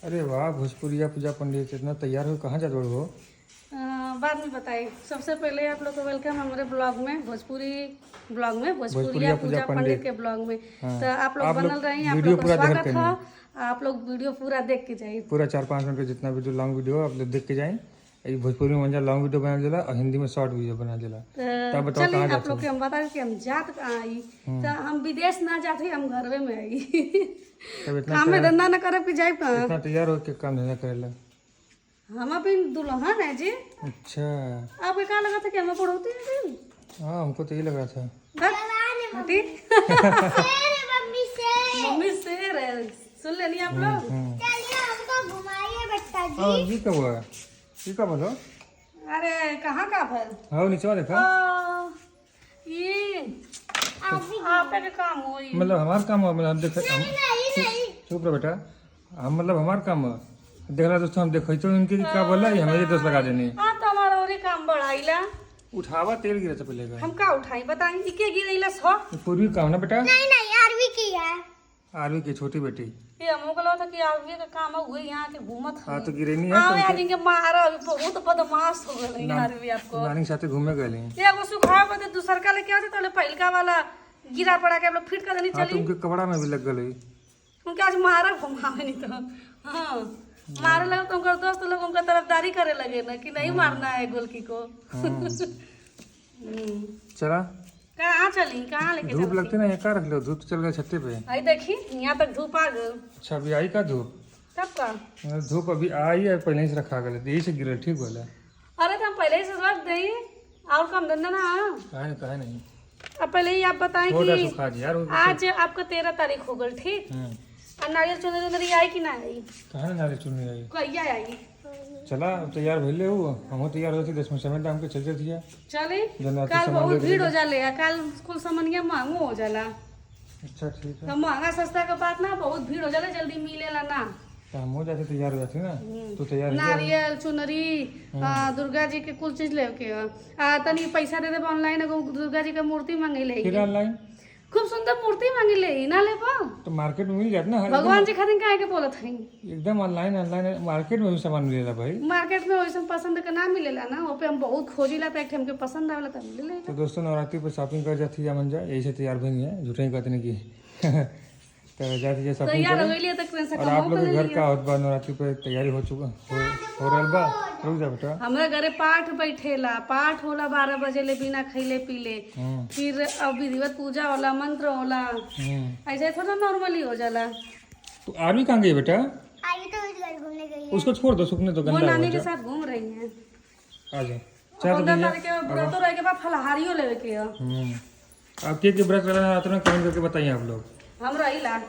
अरे वाह, भोजपुरिया पूजा पंडित इतना तैयार हो, कहाँ जा रहे हो? बाद में बताइए। सबसे पहले आप लोग को वेलकम हमारे ब्लॉग में, भोजपुरिया पूजा पंडित के ब्लॉग में। हाँ। तो आप लोग आप बनल लोग रही, आप वीडियो लोग का पूरा देख स्वागत के है। आप लोग वीडियो पूरा देख के जाइए। पूरा 4-5 मिनट का जितना वीडियो लॉन्ग वीडियो आप लोग देख के जाएं। ये भोजपुरी में मंजा लॉन्ग वीडियो बना देला और हिंदी में शॉर्ट वीडियो बना देला। तब बताओ चलिए कहाँ आप लोग के हम बता दें कि हम जात कहाँ आई। तो हम विदेश ना जाते, हम घरवे में आई। तब इतना काम में धंधा न करे जाए कहाँ। इतना तैयार हो के काम धंधा करेला। हम अभी दुल्हन है जी। अच्छा, आपको क्या लगा था कि हम पढ़ोती है? हाँ हमको तो यही लग रहा था। मम्मी शेर है, सुन लेनी आप लोग। चलिए हमको घुमाइए बेटा जी। हाँ ये कब हुआ? ये कब बोलो? अरे कहाँ का भर? हाँ नीचे देखा। ये आपका क्या काम हो? मतलब हमारा काम हुआ, मतलब हम देख नहीं चुप रहो बेटा। हम मतलब हमारा काम हुआ देख रहा दोस्तों, हम देखो तो इनके क्या बोला ये हमें दोस्त लगा देने। हाँ तो हमारा और ही काम बढ़ाइला। उठावा तेल गिरा था पहले का। हम का उठाई बताई, इके गिरैला सो। पूर्वी काम ना बेटा। नहीं आरवी की है। आरवी की छोटी बेटी। ये हमको को लगा था कि आरवी का काम है, वही यहाँ के घूमत है। हाँ तो गिरे नहीं हाँ है यार इनके मारा बहुत बदमाश हो गए हैं आरवी आपको। नानी के साथ घूमे गए। ये एगो सुखा बदे दूसर का लेके आते तो पहिलका वाला गिरा पड़ा के हम लोग फिट कर देनी हाँ तो चली। उनके कपड़ा में भी लग गए। उनके आज मारा घुमावे नहीं तो। हाँ मारे लगे तो उनका दोस्त लोग उनका तरफदारी करे लगे ना कि नहीं मारना है गोलकी को। चला कहाँ चली, कहाँ लेके धूप चली? लगती ना, ये का रख लो, धूप तो चल गया छत्ते पे। आई देखी यहाँ तक धूप आ गई। अच्छा अभी आई का धूप? तब का धूप अभी आई है, पहले ही से रखा गया, यही से गिरे। ठीक बोला। अरे तो हम पहले ही से रख दें और काम धंधा ना। कहा नहीं अब पहले ही आप बताएं छोटा कि सुखा जी यार। आज आपका 13 तारीख हो गई, ठीक। और नारियल चुनरी आई कि ना आई? कहा ना नारियल चुनरी आई। कहिया आई? चला तैयार भले हो, हम तैयार होती 10 मिनट समय टाइम के चलते थे। चले जनवरी कल सामान बहुत लेके भीड़ हो जाले, कल कुल सामानिया महंगो हो जाला। अच्छा ठीक है। तो महंगा सस्ता का बात ना, बहुत भीड़ हो जाला, जल्दी मिलेला ना। तो हम हो जाते तैयार हो जाते ना। तो तैयार हो नारियल चुनरी दुर्गा जी के कुल चीज लेके तनी पैसा दे दे ऑनलाइन। एगो दुर्गा जी का मूर्ति मांगे ले, फिर ऑनलाइन खूब सुंदर मूर्ति मांगे ले ना ले पा। तो मार्केट में मिल जाता ना। भगवान जी खातिर काहे के बोलत हई? एकदम ऑनलाइन मार्केट में भी सामान मिलेगा भाई। मार्केट में वैसे पसंद का ना मिलेला ना, वो पे हम बहुत खोजिला तो एक हमके पसंद आवेला तब ले ले। तो दोस्तों नवरात्रि पर शॉपिंग कर जाती है मंजा, यही से तैयार भई है, झूठे ही कहते नहीं की। तो जाती है शॉपिंग तैयार हो करने। गई तक से और आप लोग के घर का होत बा नवरात्रि पे तैयारी हो चुका हो रहल बा? रुक जा बेटा। हमरा घरे पाठ बैठेला, पाठ होला 12 बजे ले बिना खैले पीले। फिर अब विधिवत पूजा होला, मंत्र होला, ऐसे थोड़ा नॉर्मली हो जाला। तो आरवी कहाँ गई बेटा? आरवी तो इस घर घूमने गई है। उसको छोड़ दो, सुखने तो वो गंदा हो नानी के जा। साथ घूम रही है। आ जाओ चार 15 तारीख के व्रत रहे के बाद फलहारियो लेवे के है। अब के व्रत रहना कमेंट करके बताइए आप लोग। हम रहीला